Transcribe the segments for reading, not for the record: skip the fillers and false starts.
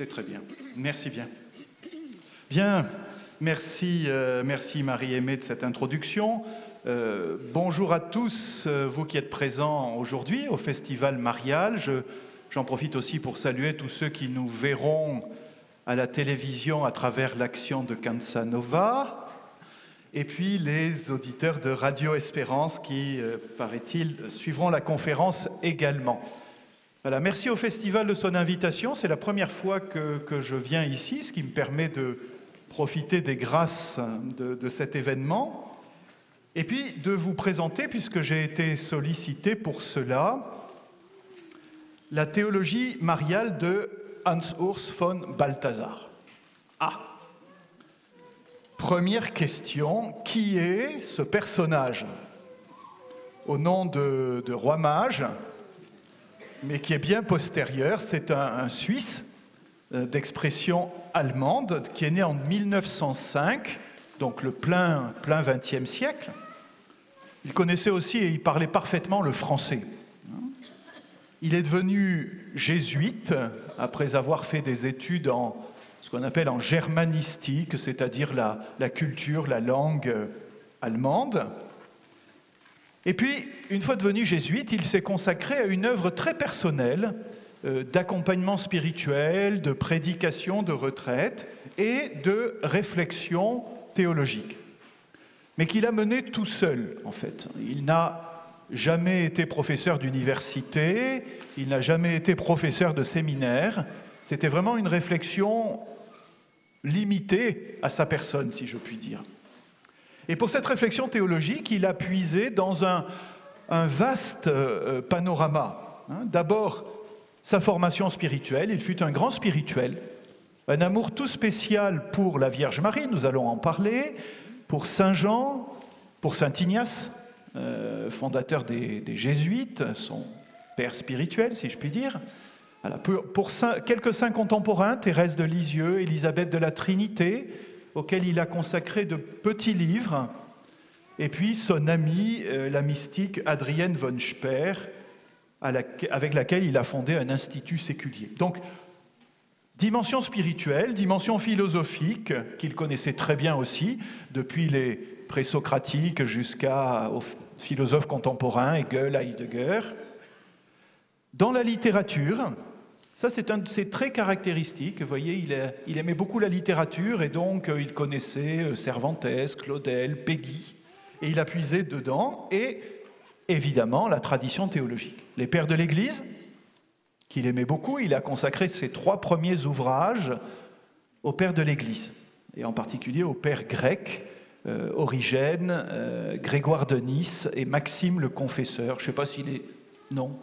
C'est très bien. Merci bien. Bien, merci, merci Marie-Aimée de cette introduction. Bonjour à tous, vous qui êtes présents aujourd'hui au Festival Marial. J'en profite aussi pour saluer tous ceux qui nous verront à la télévision à travers l'action de Cansa Nova. Et puis les auditeurs de Radio Espérance qui, paraît-il, suivront la conférence également. Voilà, merci au Festival de son invitation. C'est la première fois que je viens ici, ce qui me permet de profiter des grâces de cet événement. Et puis de vous présenter, puisque j'ai été sollicité pour cela, la théologie mariale de Hans-Urs von Balthasar. Première question, qui est ce personnage au nom de roi mage, mais qui est bien postérieur? C'est un Suisse d'expression allemande qui est né en 1905, donc le plein XXe siècle. Il connaissait aussi et il parlait parfaitement le français. Il est devenu jésuite après avoir fait des études en ce qu'on appelle en germanistique, c'est-à-dire la culture, la langue allemande. Et puis, une fois devenu jésuite, il s'est consacré à une œuvre très personnelle d'accompagnement spirituel, de prédication, de retraite et de réflexion théologique. Mais qu'il a mené tout seul, en fait. Il n'a jamais été professeur d'université, il n'a jamais été professeur de séminaire. C'était vraiment une réflexion limitée à sa personne, si je puis dire. Et pour cette réflexion théologique, il a puisé dans un vaste panorama. D'abord, sa formation spirituelle, il fut un grand spirituel, un amour tout spécial pour la Vierge Marie, nous allons en parler, pour Saint Jean, pour Saint Ignace, fondateur des Jésuites, son père spirituel, si je puis dire. Voilà, pour quelques saints contemporains, Thérèse de Lisieux, Élisabeth de la Trinité, auxquels il a consacré de petits livres, et puis son amie, la mystique Adrienne von Speer, avec laquelle il a fondé un institut séculier. Donc, dimension spirituelle, dimension philosophique, qu'il connaissait très bien aussi, depuis les présocratiques jusqu'aux philosophes contemporains, Hegel, Heidegger. Dans la littérature, ça c'est un de ses traits caractéristiques. Vous voyez, il aimait beaucoup la littérature et donc il connaissait Cervantes, Claudel, Péguy, et il a puisé dedans, et évidemment la tradition théologique. Les pères de l'Église, qu'il aimait beaucoup, il a consacré ses 3 premiers ouvrages aux pères de l'Église, et en particulier aux pères grecs, Origène, Grégoire de Nice et Maxime le Confesseur. Je ne sais pas s'il est... Non.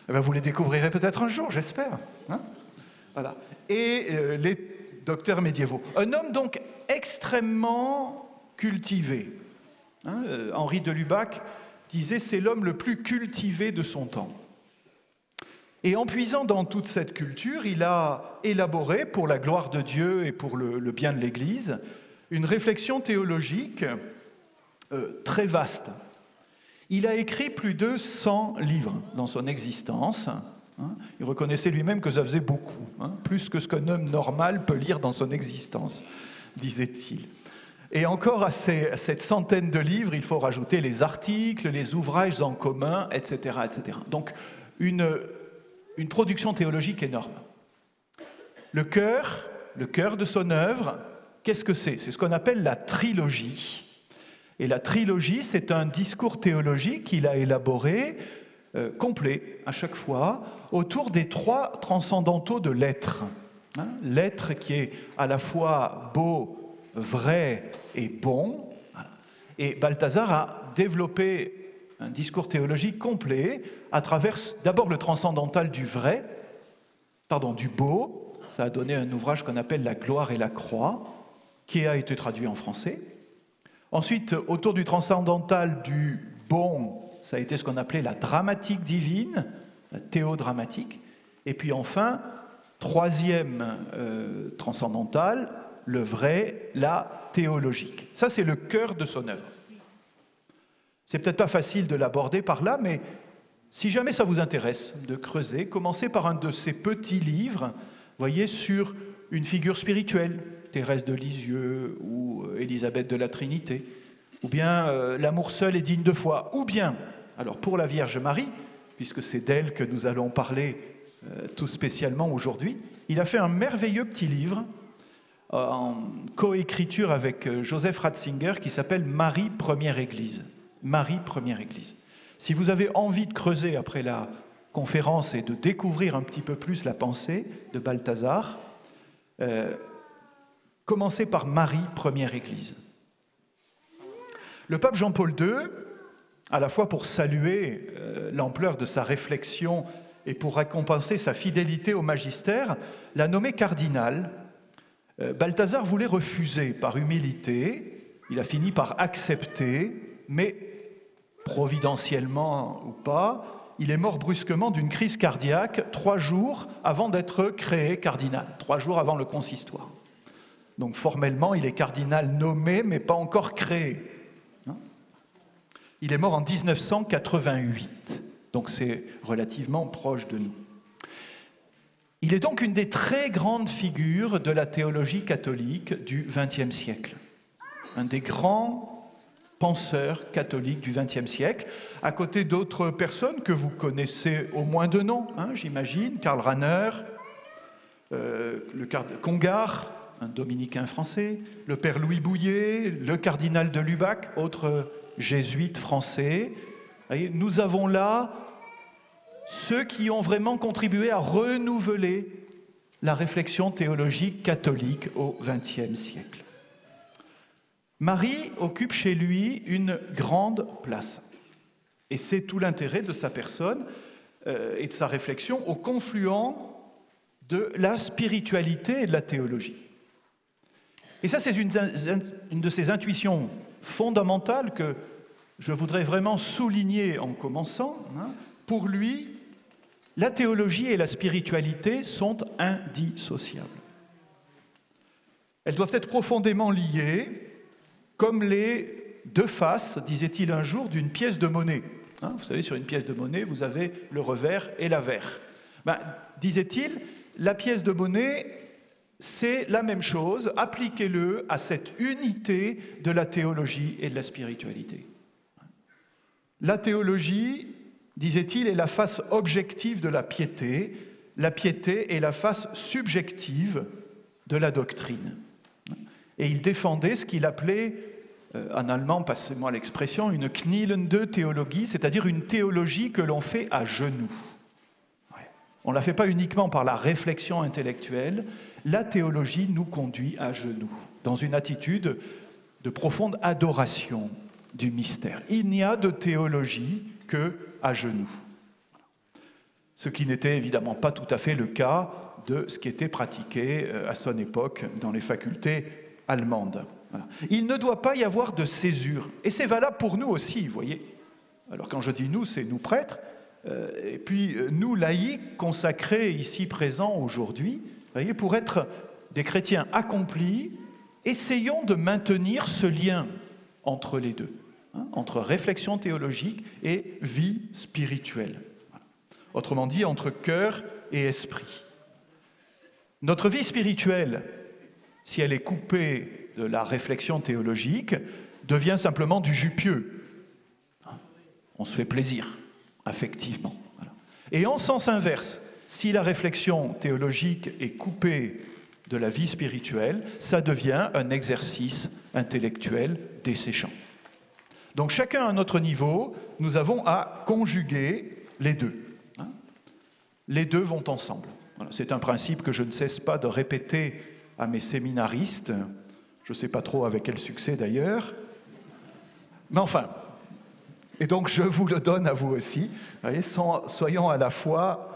Eh bien, vous les découvrirez peut-être un jour, j'espère. Voilà. Et les docteurs médiévaux. Un homme donc extrêmement cultivé. Henri de Lubac disait c'est l'homme le plus cultivé de son temps. Et en puisant dans toute cette culture, il a élaboré, pour la gloire de Dieu et pour le bien de l'Église, une réflexion théologique très vaste. Il a écrit plus de 100 livres dans son existence. Il reconnaissait lui-même que ça faisait beaucoup, plus que ce qu'un homme normal peut lire dans son existence, disait-il. Et encore à cette centaine de livres, il faut rajouter les articles, les ouvrages en commun, etc. etc. Donc une production théologique énorme. Le cœur de son œuvre, qu'est-ce que c'est? C'est ce qu'on appelle la trilogie. Et la trilogie, c'est un discours théologique qu'il a élaboré, complet à chaque fois, autour des 3 transcendantaux de l'être. L'être qui est à la fois beau, vrai et bon. Et Balthasar a développé un discours théologique complet à travers d'abord le transcendantal du vrai, du beau. Ça a donné un ouvrage qu'on appelle La gloire et la croix, qui a été traduit en français. Ensuite, autour du transcendantal du bon, ça a été ce qu'on appelait la dramatique divine, la théodramatique. Et puis enfin, 3e transcendantal, le vrai, la théologique. Ça, c'est le cœur de son œuvre. C'est peut-être pas facile de l'aborder par là, mais Si jamais ça vous intéresse de creuser, commencez par un de ces petits livres, voyez, sur une figure spirituelle, Thérèse de Lisieux ou Élisabeth de la Trinité, ou bien l'amour seul est digne de foi, ou bien, alors pour la Vierge Marie, puisque c'est d'elle que nous allons parler tout spécialement aujourd'hui, il a fait un merveilleux petit livre en coécriture avec Joseph Ratzinger qui s'appelle Marie Première Église. Marie Première Église. Si vous avez envie de creuser après la conférence et de découvrir un petit peu plus la pensée de Balthazar, commencez par Marie Première Église. Le pape Jean-Paul II, à la fois pour saluer l'ampleur de sa réflexion et pour récompenser sa fidélité au magistère, l'a nommé cardinal. Balthazar voulait refuser par humilité, il a fini par accepter, mais providentiellement ou pas, il est mort brusquement d'une crise cardiaque 3 jours avant d'être créé cardinal, 3 jours avant le consistoire. Donc formellement, il est cardinal nommé, mais pas encore créé. Il est mort en 1988, donc c'est relativement proche de nous. Il est donc une des très grandes figures de la théologie catholique du XXe siècle. Un des grands penseurs catholiques du XXe siècle, à côté d'autres personnes que vous connaissez au moins de nom, j'imagine, Karl Rahner, Congar, un dominicain français, le père Louis Bouillet, le cardinal de Lubac, autre jésuite français. Voyez, nous avons là ceux qui ont vraiment contribué à renouveler la réflexion théologique catholique au XXe siècle. Marie occupe chez lui une grande place. Et c'est tout l'intérêt de sa personne et de sa réflexion au confluent de la spiritualité et de la théologie. Et ça, c'est une de ces intuitions fondamentales que je voudrais vraiment souligner en commençant. Pour lui, la théologie et la spiritualité sont indissociables. Elles doivent être profondément liées, comme les deux faces, disait-il un jour, d'une pièce de monnaie. Vous savez, sur une pièce de monnaie, vous avez le revers et l'avers. Disait-il, la pièce de monnaie, c'est la même chose, appliquez-le à cette unité de la théologie et de la spiritualité. La théologie, disait-il, est la face objective de la piété est la face subjective de la doctrine. Et il défendait ce qu'il appelait, en allemand, passez-moi l'expression, une knielende Theologie, c'est-à-dire une théologie que l'on fait à genoux. On ne la fait pas uniquement par la réflexion intellectuelle, la théologie nous conduit à genoux, dans une attitude de profonde adoration du mystère. Il n'y a de théologie que à genoux. Ce qui n'était évidemment pas tout à fait le cas de ce qui était pratiqué à son époque dans les facultés allemandes. Voilà. Il ne doit pas y avoir de césure. Et c'est valable pour nous aussi, vous voyez. Alors quand je dis nous, c'est nous prêtres, et puis nous laïcs consacrés ici présents aujourd'hui, voyez, pour être des chrétiens accomplis, essayons de maintenir ce lien entre les deux, entre réflexion théologique et vie spirituelle. Voilà. Autrement dit, entre cœur et esprit. Notre vie spirituelle, si elle est coupée de la réflexion théologique, devient simplement du jus pieux. On se fait plaisir, affectivement. Voilà. Et en sens inverse, si la réflexion théologique est coupée de la vie spirituelle, ça devient un exercice intellectuel desséchant. Donc chacun à notre niveau, nous avons à conjuguer les deux. Les deux vont ensemble. Voilà. C'est un principe que je ne cesse pas de répéter à mes séminaristes. Je ne sais pas trop avec quel succès d'ailleurs. Mais enfin, et donc je vous le donne à vous aussi. Voyez, soyons à la fois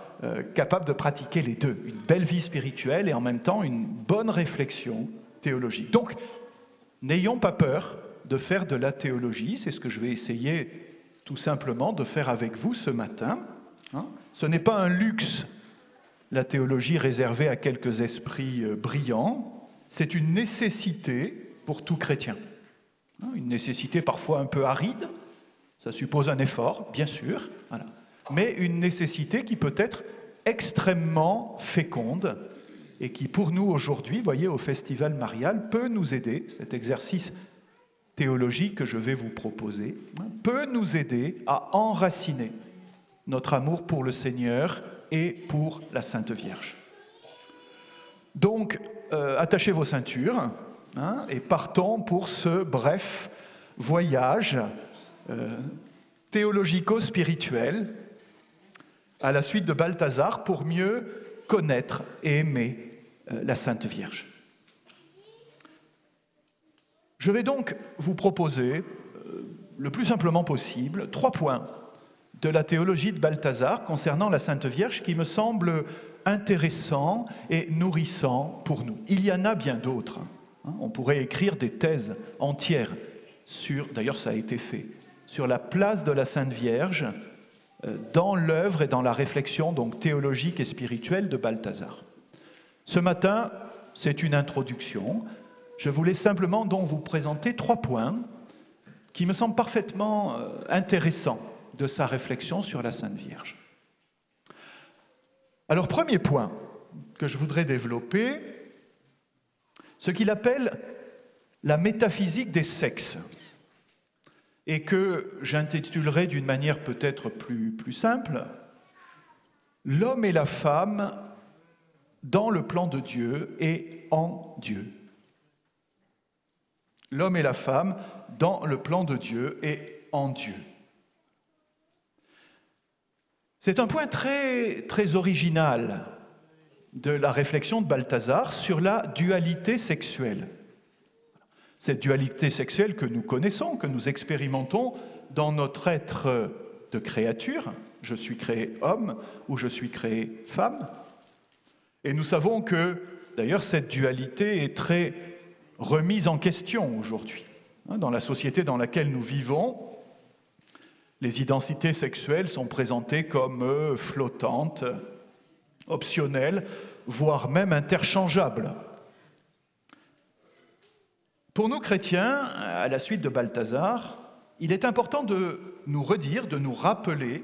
capables de pratiquer les deux. Une belle vie spirituelle et en même temps une bonne réflexion théologique. Donc, n'ayons pas peur de faire de la théologie. C'est ce que je vais essayer tout simplement de faire avec vous ce matin. Ce n'est pas un luxe, la théologie réservée à quelques esprits brillants. C'est une nécessité pour tout chrétien. Une nécessité parfois un peu aride. Ça suppose un effort, bien sûr. Voilà. mais une nécessité qui peut être extrêmement féconde et qui, pour nous aujourd'hui, voyez, au Festival Marial, peut nous aider, cet exercice théologique que je vais vous proposer, peut nous aider à enraciner notre amour pour le Seigneur et pour la Sainte Vierge. Donc, attachez vos ceintures et partons pour ce bref voyage théologico-spirituel à la suite de Balthazar pour mieux connaître et aimer la Sainte Vierge. Je vais donc vous proposer, le plus simplement possible, 3 points de la théologie de Balthazar concernant la Sainte Vierge qui me semblent intéressants et nourrissants pour nous. Il y en a bien d'autres. On pourrait écrire des thèses entières sur, d'ailleurs ça a été fait, sur la place de la Sainte Vierge dans l'œuvre et dans la réflexion donc théologique et spirituelle de Balthazar. Ce matin, c'est une introduction. Je voulais simplement donc vous présenter 3 points qui me semblent parfaitement intéressants de sa réflexion sur la Sainte Vierge. Alors, premier point que je voudrais développer, ce qu'il appelle la métaphysique des sexes, et que j'intitulerai d'une manière peut-être plus simple, l'homme et la femme dans le plan de Dieu et en Dieu. L'homme et la femme dans le plan de Dieu et en Dieu. C'est un point très, très original de la réflexion de Balthazar sur la dualité sexuelle. Cette dualité sexuelle que nous connaissons, que nous expérimentons dans notre être de créature, je suis créé homme ou je suis créé femme. Et nous savons que, d'ailleurs, cette dualité est très remise en question aujourd'hui. Dans la société dans laquelle nous vivons, les identités sexuelles sont présentées comme flottantes, optionnelles, voire même interchangeables. Pour nous chrétiens, à la suite de Balthazar, il est important de nous redire, de nous rappeler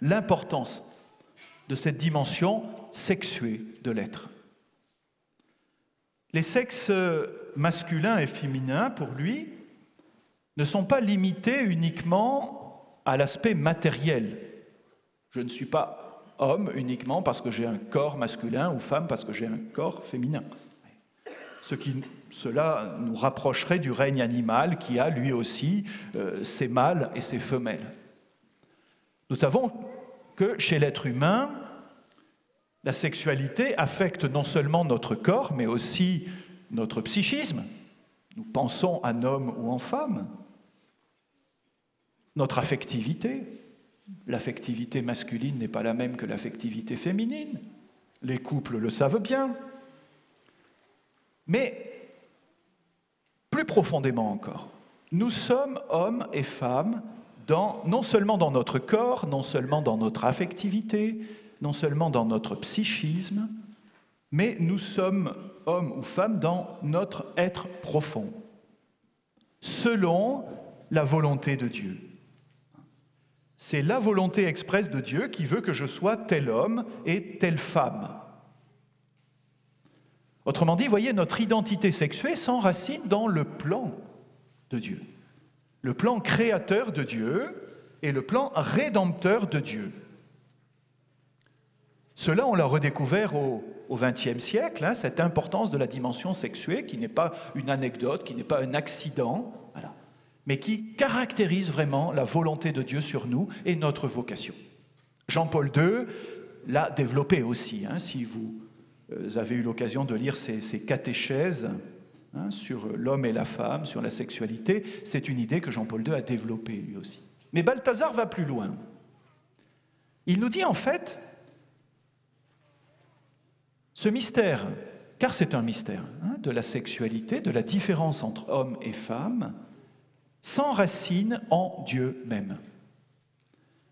l'importance de cette dimension sexuée de l'être. Les sexes masculins et féminins, pour lui, ne sont pas limités uniquement à l'aspect matériel. Je ne suis pas homme uniquement parce que j'ai un corps masculin ou femme parce que j'ai un corps féminin. Cela nous rapprocherait du règne animal qui a lui aussi ses mâles et ses femelles. Nous savons que chez l'être humain, la sexualité affecte non seulement notre corps, mais aussi notre psychisme. Nous pensons en homme ou en femme. Notre affectivité. L'affectivité masculine n'est pas la même que l'affectivité féminine. Les couples le savent bien. Mais, plus profondément encore, nous sommes hommes et femmes non seulement dans notre corps, non seulement dans notre affectivité, non seulement dans notre psychisme, mais nous sommes hommes ou femmes dans notre être profond, selon la volonté de Dieu. C'est la volonté expresse de Dieu qui veut que je sois tel homme et telle femme. Autrement dit, voyez, notre identité sexuelle s'enracine dans le plan de Dieu. Le plan créateur de Dieu et le plan rédempteur de Dieu. Cela, on l'a redécouvert au XXe siècle, cette importance de la dimension sexuelle qui n'est pas une anecdote, qui n'est pas un accident, voilà, mais qui caractérise vraiment la volonté de Dieu sur nous et notre vocation. Jean-Paul II l'a développé aussi, si vous avez eu l'occasion de lire ses catéchèses sur l'homme et la femme, sur la sexualité, c'est une idée que Jean-Paul II a développée lui aussi. Mais Balthazar va plus loin. Il nous dit en fait, ce mystère, car c'est un mystère, de la sexualité, de la différence entre homme et femme, s'enracine en Dieu même.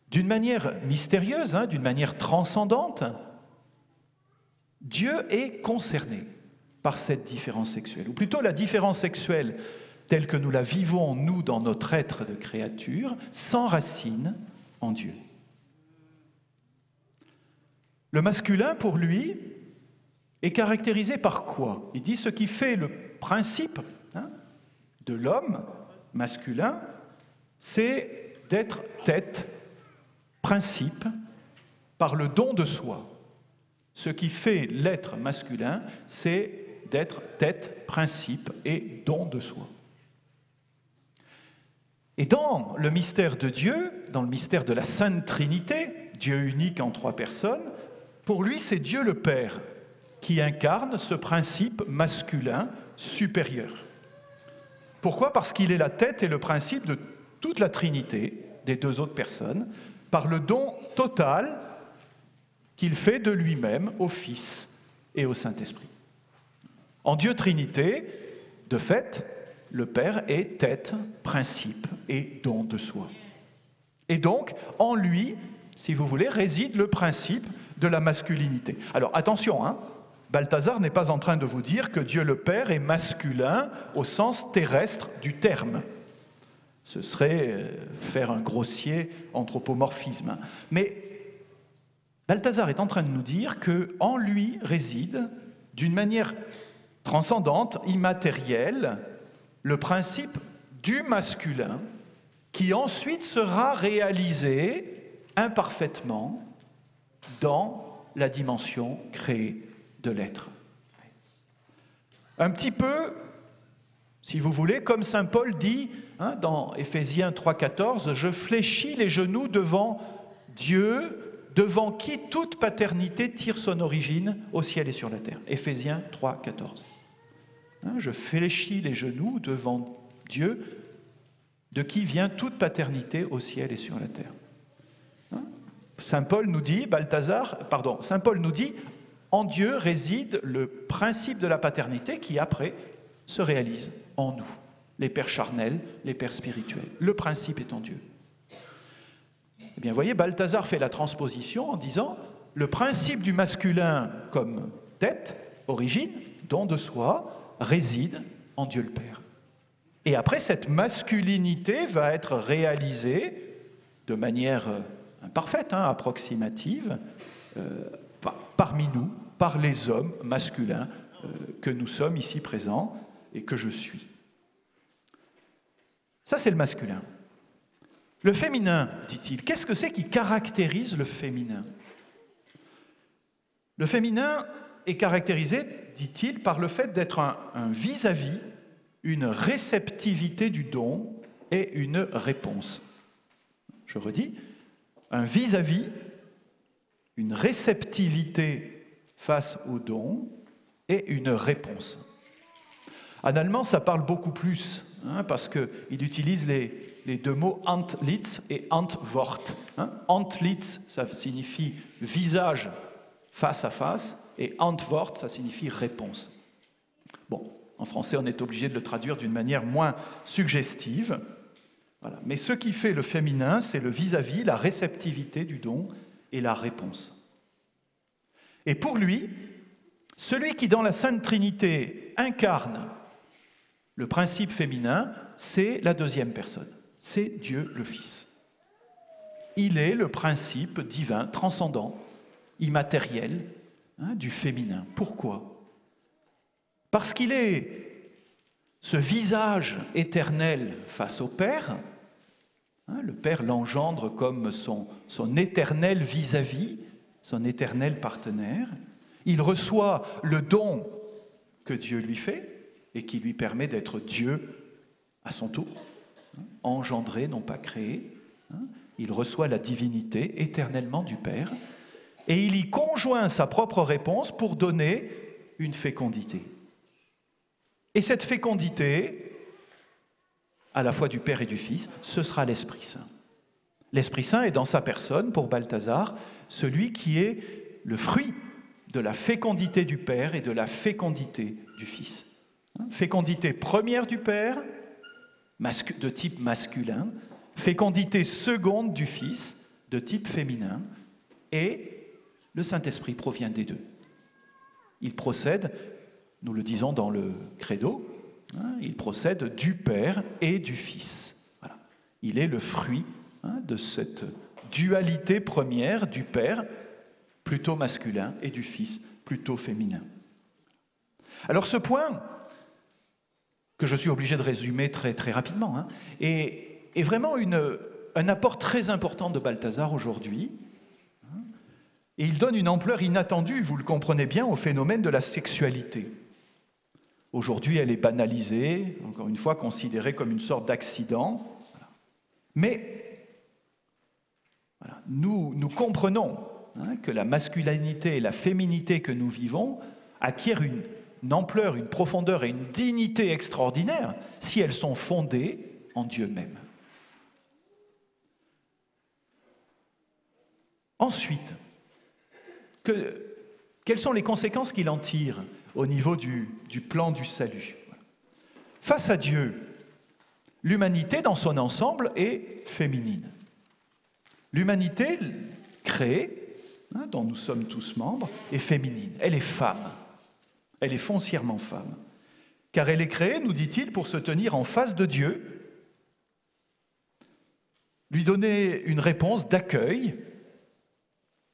D'une manière mystérieuse, d'une manière transcendante, Dieu est concerné par cette différence sexuelle, ou plutôt la différence sexuelle telle que nous la vivons, nous, dans notre être de créature, s'enracine en Dieu. Le masculin, pour lui, est caractérisé par quoi? Il dit ce qui fait le principe de l'homme masculin, c'est d'être tête, principe, par le don de soi. Ce qui fait l'être masculin, c'est d'être tête, principe et don de soi. Et dans le mystère de Dieu, dans le mystère de la Sainte Trinité, Dieu unique en trois personnes, pour lui c'est Dieu le Père qui incarne ce principe masculin supérieur. Pourquoi? Parce qu'il est la tête et le principe de toute la Trinité, des deux autres personnes, par le don total qu'il fait de lui-même au Fils et au Saint-Esprit. En Dieu Trinité, de fait, le Père est tête, principe et don de soi. Et donc, en lui, si vous voulez, réside le principe de la masculinité. Alors attention, Balthazar n'est pas en train de vous dire que Dieu le Père est masculin au sens terrestre du terme. Ce serait faire un grossier anthropomorphisme. Mais Balthazar est en train de nous dire qu'en lui réside, d'une manière transcendante, immatérielle, le principe du masculin qui ensuite sera réalisé imparfaitement dans la dimension créée de l'être. Un petit peu, si vous voulez, comme saint Paul dit dans Éphésiens 3,14, « Je fléchis les genoux devant Dieu, devant qui toute paternité tire son origine au ciel et sur la terre. » Éphésiens 3,14. Je fléchis les genoux devant Dieu, de qui vient toute paternité au ciel et sur la terre. Saint Paul nous dit, Saint Paul nous dit, en Dieu réside le principe de la paternité qui après se réalise en nous, les pères charnels, les pères spirituels. Le principe est en Dieu. Eh bien, vous voyez, Balthazar fait la transposition en disant, le principe du masculin comme tête, origine, don de soi, réside en Dieu le Père. Et après, cette masculinité va être réalisée de manière imparfaite, approximative, parmi nous, par les hommes masculins que nous sommes ici présents et que je suis. Ça, c'est le masculin. Le féminin, dit-il, qu'est-ce que c'est qui caractérise le féminin? Le féminin est caractérisé, dit-il, par le fait d'être un vis-à-vis, une réceptivité du don et une réponse. Je redis, un vis-à-vis, une réceptivité face au don et une réponse. En allemand, ça parle beaucoup plus, parce qu'il utilise les deux mots Antlitz et Antwort. Antlitz, ça signifie visage face à face, et Antwort, ça signifie réponse. Bon, en français, on est obligé de le traduire d'une manière moins suggestive. Voilà. Mais ce qui fait le féminin, c'est le vis-à-vis, la réceptivité du don et la réponse. Et pour lui, celui qui dans la Sainte Trinité incarne le principe féminin, c'est la deuxième personne, c'est Dieu le Fils. Il est le principe divin, transcendant, immatériel, du féminin. Pourquoi? Parce qu'il est ce visage éternel face au Père. Le Père l'engendre comme son éternel vis-à-vis, son éternel partenaire. Il reçoit le don que Dieu lui fait et qui lui permet d'être Dieu à son tour, engendré, non pas créé. Il reçoit la divinité éternellement du Père et il y conjoint sa propre réponse pour donner une fécondité. Et cette fécondité, à la fois du Père et du Fils, ce sera l'Esprit Saint. L'Esprit Saint est dans sa personne, pour Balthazar, celui qui est le fruit de la fécondité du Père et de la fécondité du Fils. Fécondité première du Père, de type masculin, fécondité seconde du Fils, de type féminin, et le Saint-Esprit provient des deux. Il procède, nous le disons dans le credo, il procède du Père et du Fils. Voilà. Il est le fruit de cette dualité première du Père, plutôt masculin et du Fils plutôt féminin. Alors ce point, que je suis obligé de résumer très, très rapidement, est vraiment un apport très important de Balthazar aujourd'hui. Et il donne une ampleur inattendue, vous le comprenez bien, au phénomène de la sexualité. Aujourd'hui, elle est banalisée, encore une fois, considérée comme une sorte d'accident. Mais voilà, nous comprenons que la masculinité et la féminité que nous vivons acquièrent une ampleur, une profondeur et une dignité extraordinaire si elles sont fondées en Dieu même. Ensuite, quelles sont les conséquences qu'il en tire au niveau du plan du salut? Face à Dieu, l'humanité dans son ensemble est féminine. L'humanité créée, dont nous sommes tous membres, est féminine. Elle est femme. Elle est foncièrement femme. Car elle est créée, nous dit-il, pour se tenir en face de Dieu, lui donner une réponse d'accueil.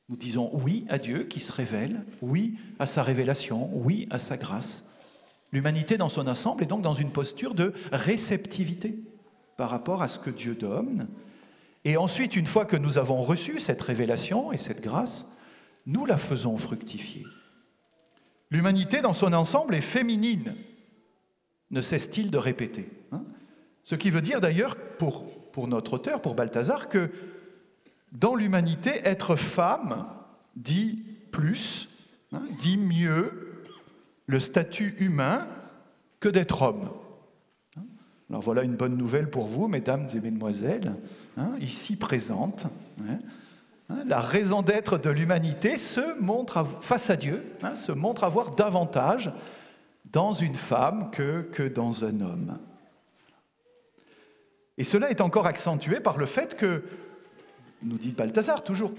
Nous disons oui à Dieu qui se révèle, oui à sa révélation, oui à sa grâce. L'humanité dans son ensemble est donc dans une posture de réceptivité par rapport à ce que Dieu donne. Et ensuite, une fois que nous avons reçu cette révélation et cette grâce, nous la faisons fructifier. L'humanité dans son ensemble est féminine, ne cesse-t-il de répéter. Ce qui veut dire d'ailleurs, pour notre auteur, pour Balthazar, que dans l'humanité, être femme dit plus, dit mieux le statut humain que d'être homme. Alors voilà une bonne nouvelle pour vous, mesdames et mesdemoiselles, ici présentes. La raison d'être de l'humanité se montre face à Dieu, se montre avoir davantage dans une femme que dans un homme. Et cela est encore accentué par le fait que, nous dit Balthazar toujours,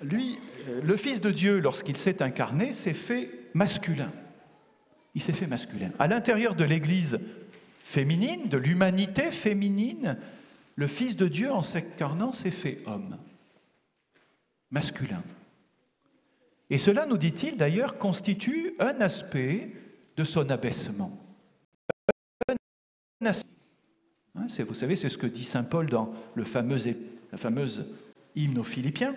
lui, le Fils de Dieu, lorsqu'il s'est incarné, s'est fait masculin. Il s'est fait masculin. À l'intérieur de l'Église féminine, de l'humanité féminine, le Fils de Dieu, en s'incarnant, s'est fait homme. Masculin. Et cela, nous dit-il d'ailleurs, constitue un aspect de son abaissement. Vous savez, c'est ce que dit saint Paul dans la fameuse hymne aux Philippiens.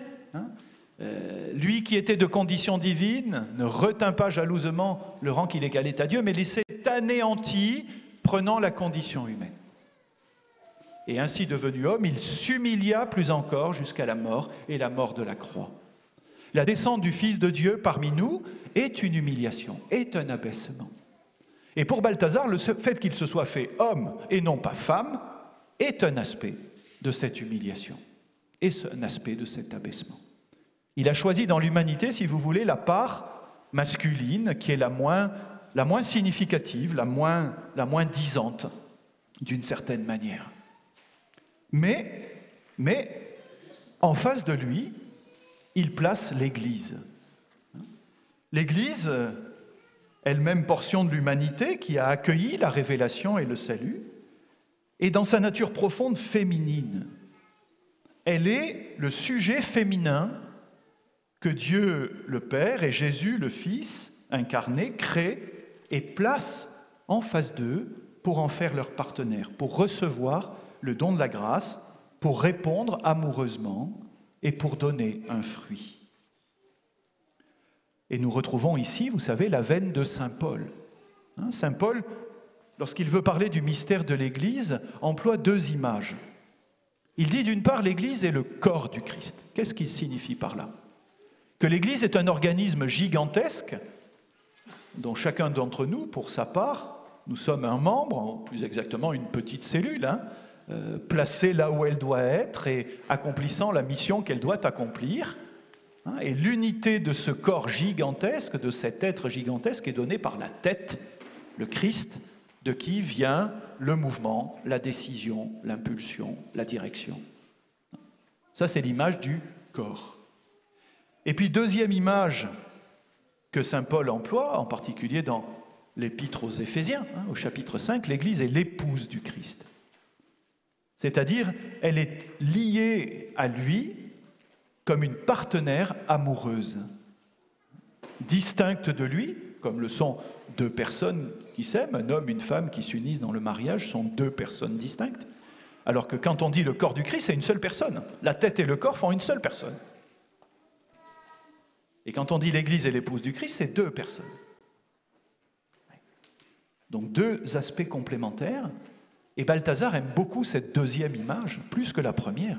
Lui qui était de condition divine ne retint pas jalousement le rang qu'il égalait à Dieu, mais il s'est anéanti, prenant la condition humaine. Et ainsi devenu homme, il s'humilia plus encore jusqu'à la mort et la mort de la croix. La descente du Fils de Dieu parmi nous est une humiliation, est un abaissement. Et pour Balthazar, le fait qu'il se soit fait homme et non pas femme est un aspect de cette humiliation, est un aspect de cet abaissement. Il a choisi dans l'humanité, si vous voulez, la part masculine qui est la moins significative, la moins disante, d'une certaine manière. Mais, en face de lui, il place l'Église. L'Église, elle-même portion de l'humanité qui a accueilli la révélation et le salut, est dans sa nature profonde féminine. Elle est le sujet féminin que Dieu le Père et Jésus le Fils incarné créent et placent en face d'eux pour en faire leur partenaire, pour recevoir le don de la grâce, pour répondre amoureusement et pour donner un fruit. Et nous retrouvons ici, vous savez, la veine de saint Paul. Saint Paul, lorsqu'il veut parler du mystère de l'Église, emploie deux images. Il dit d'une part, l'Église est le corps du Christ. Qu'est-ce qu'il signifie par là? Que l'Église est un organisme gigantesque, dont chacun d'entre nous, pour sa part, nous sommes un membre, plus exactement une petite cellule, placée là où elle doit être et accomplissant la mission qu'elle doit accomplir. Et l'unité de ce corps gigantesque, de cet être gigantesque, est donnée par la tête, le Christ, de qui vient le mouvement, la décision, l'impulsion, la direction. Ça, c'est l'image du corps. Et puis, deuxième image que saint Paul emploie, en particulier dans l'épître aux Éphésiens, au chapitre 5, l'Église est l'épouse du Christ. C'est-à-dire, elle est liée à lui comme une partenaire amoureuse. distinctes de lui, comme le sont deux personnes qui s'aiment, un homme, une femme qui s'unissent dans le mariage sont deux personnes distinctes, alors que quand on dit le corps du Christ, c'est une seule personne. La tête et le corps font une seule personne. Et quand on dit l'Église et l'épouse du Christ, c'est deux personnes. Donc deux aspects complémentaires. Et Balthazar aime beaucoup cette deuxième image, plus que la première,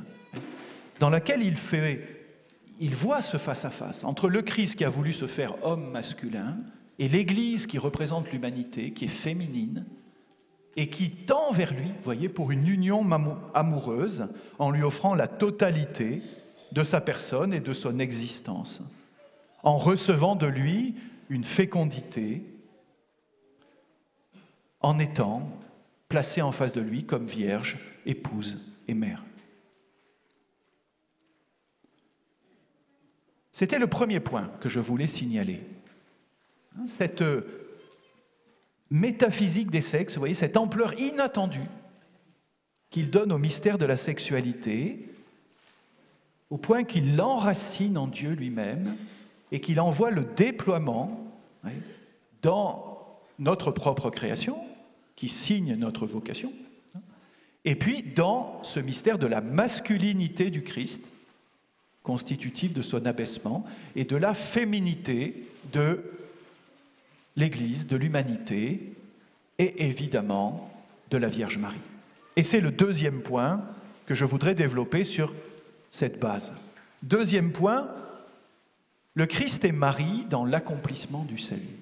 dans laquelle il voit ce face-à-face entre le Christ qui a voulu se faire homme masculin et l'Église qui représente l'humanité, qui est féminine, et qui tend vers lui, vous voyez, pour une union amoureuse, en lui offrant la totalité de sa personne et de son existence, en recevant de lui une fécondité, en étant placée en face de lui comme vierge, épouse et mère. C'était le premier point que je voulais signaler. Cette métaphysique des sexes, vous voyez, cette ampleur inattendue qu'il donne au mystère de la sexualité, au point qu'il l'enracine en Dieu lui-même et qu'il envoie le déploiement dans notre propre création, qui signe notre vocation, et puis dans ce mystère de la masculinité du Christ, constitutif de son abaissement, et de la féminité de l'Église, de l'humanité, et évidemment de la Vierge Marie. Et c'est le deuxième point que je voudrais développer sur cette base. Deuxième point, le Christ et Marie dans l'accomplissement du salut.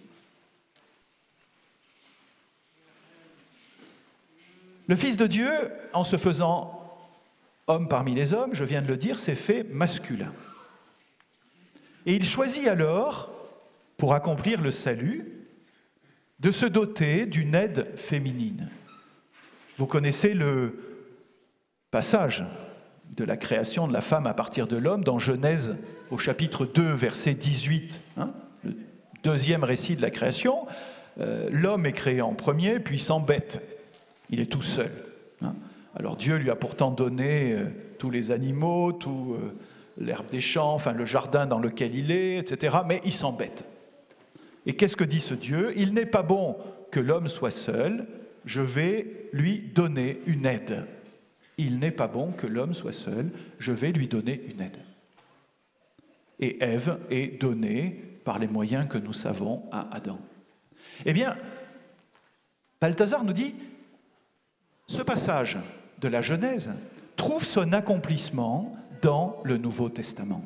Le Fils de Dieu, en se faisant homme parmi les hommes, je viens de le dire, s'est fait masculin. Et il choisit alors, pour accomplir le salut, de se doter d'une aide féminine. Vous connaissez le passage de la création de la femme à partir de l'homme dans Genèse au chapitre 2, verset 18, le deuxième récit de la création. L'homme est créé en premier, puis s'embête. Il est tout seul. Alors Dieu lui a pourtant donné tous les animaux, tout l'herbe des champs, enfin le jardin dans lequel il est, etc. Mais il s'embête. Et qu'est-ce que dit ce Dieu? Il n'est pas bon que l'homme soit seul, je vais lui donner une aide. Il n'est pas bon que l'homme soit seul, je vais lui donner une aide. Et Ève est donnée par les moyens que nous savons à Adam. Eh bien, Balthazar nous dit, ce passage de la Genèse trouve son accomplissement dans le Nouveau Testament.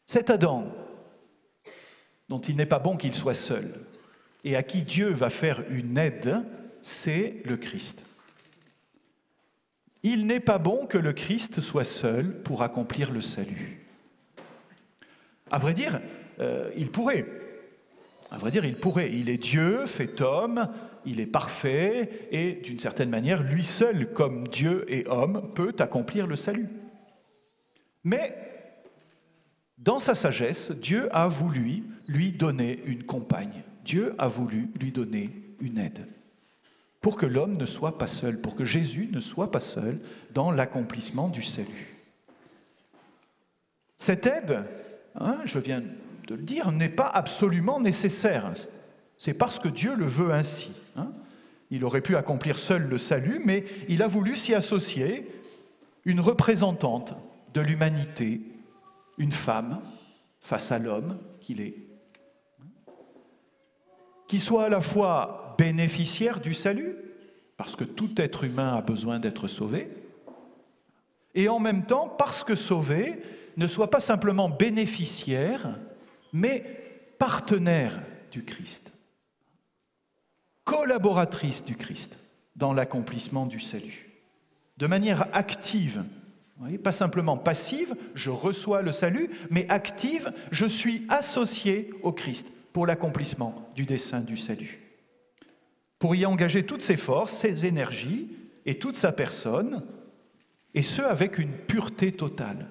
Cet Adam, dont il n'est pas bon qu'il soit seul, et à qui Dieu va faire une aide, c'est le Christ. Il n'est pas bon que le Christ soit seul pour accomplir le salut. À vrai dire, il pourrait. À vrai dire, il pourrait. Il est Dieu, fait homme, il est parfait, et d'une certaine manière, lui seul, comme Dieu et homme, peut accomplir le salut. Mais, dans sa sagesse, Dieu a voulu lui donner une compagne. Dieu a voulu lui donner une aide. Pour que l'homme ne soit pas seul, pour que Jésus ne soit pas seul dans l'accomplissement du salut. Cette aide, je viens de le dire, n'est pas absolument nécessaire. C'est parce que Dieu le veut ainsi. Il aurait pu accomplir seul le salut, mais il a voulu s'y associer une représentante de l'humanité, une femme, face à l'homme qu'il est, qui soit à la fois bénéficiaire du salut, parce que tout être humain a besoin d'être sauvé, et en même temps, parce que sauvé, ne soit pas simplement bénéficiaire, mais partenaire du Christ, collaboratrice du Christ dans l'accomplissement du salut, de manière active. Vous voyez, pas simplement passive, je reçois le salut, mais active, je suis associé au Christ pour l'accomplissement du dessein du salut. Pour y engager toutes ses forces, ses énergies et toute sa personne, et ce avec une pureté totale,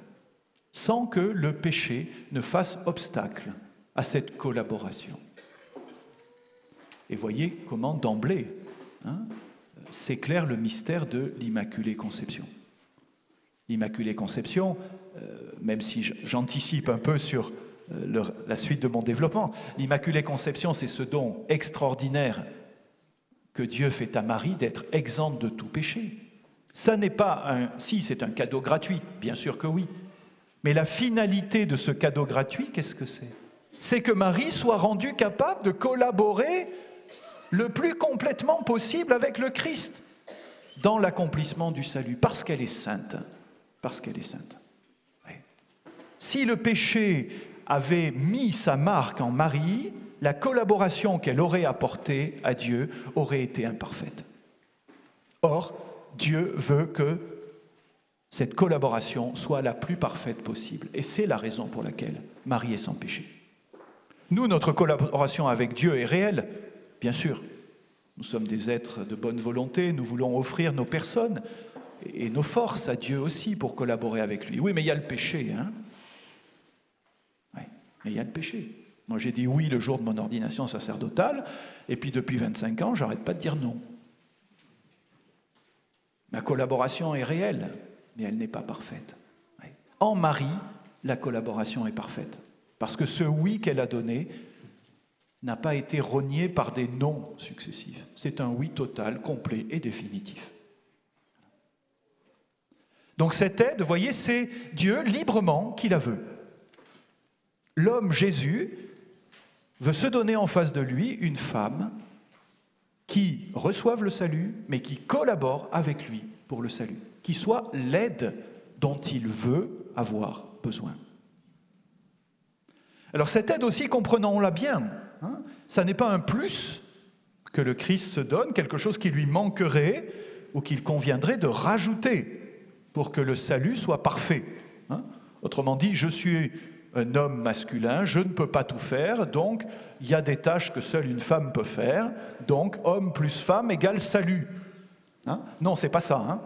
sans que le péché ne fasse obstacle à cette collaboration. Et voyez comment d'emblée s'éclaire le mystère de l'Immaculée Conception. L'Immaculée Conception, même si j'anticipe un peu sur la suite de mon développement, l'Immaculée Conception, c'est ce don extraordinaire que Dieu fait à Marie d'être exempte de tout péché. Ça n'est pas si, c'est un cadeau gratuit, bien sûr que oui. Mais la finalité de ce cadeau gratuit, qu'est-ce que c'est? C'est que Marie soit rendue capable de collaborer le plus complètement possible avec le Christ dans l'accomplissement du salut, parce qu'elle est sainte. Parce qu'elle est sainte. Oui. Si le péché avait mis sa marque en Marie, la collaboration qu'elle aurait apportée à Dieu aurait été imparfaite. Or, Dieu veut que cette collaboration soit la plus parfaite possible. Et c'est la raison pour laquelle Marie est sans péché. Nous, notre collaboration avec Dieu est réelle, bien sûr. Nous sommes des êtres de bonne volonté, nous voulons offrir nos personnes et nos forces à Dieu aussi pour collaborer avec lui. Oui, mais il y a le péché, hein? Oui, mais il y a le péché. Moi, j'ai dit oui le jour de mon ordination sacerdotale, et puis depuis 25 ans, j'arrête pas de dire non. Ma collaboration est réelle, mais elle n'est pas parfaite. Oui. En Marie, la collaboration est parfaite, parce que ce oui qu'elle a donné n'a pas été rogné par des non successifs. C'est un oui total, complet et définitif. Donc cette aide, vous voyez, c'est Dieu librement qui la veut. L'homme Jésus veut se donner en face de lui une femme qui reçoive le salut, mais qui collabore avec lui pour le salut, qui soit l'aide dont il veut avoir besoin. Alors cette aide aussi, comprenons-la bien, hein, ça n'est pas un plus que le Christ se donne, quelque chose qui lui manquerait ou qu'il conviendrait de rajouter pour que le salut soit parfait. Hein. Autrement dit, je suis un homme masculin, je ne peux pas tout faire, donc il y a des tâches que seule une femme peut faire, donc homme plus femme égale salut. Hein? Non, c'est pas ça. Hein?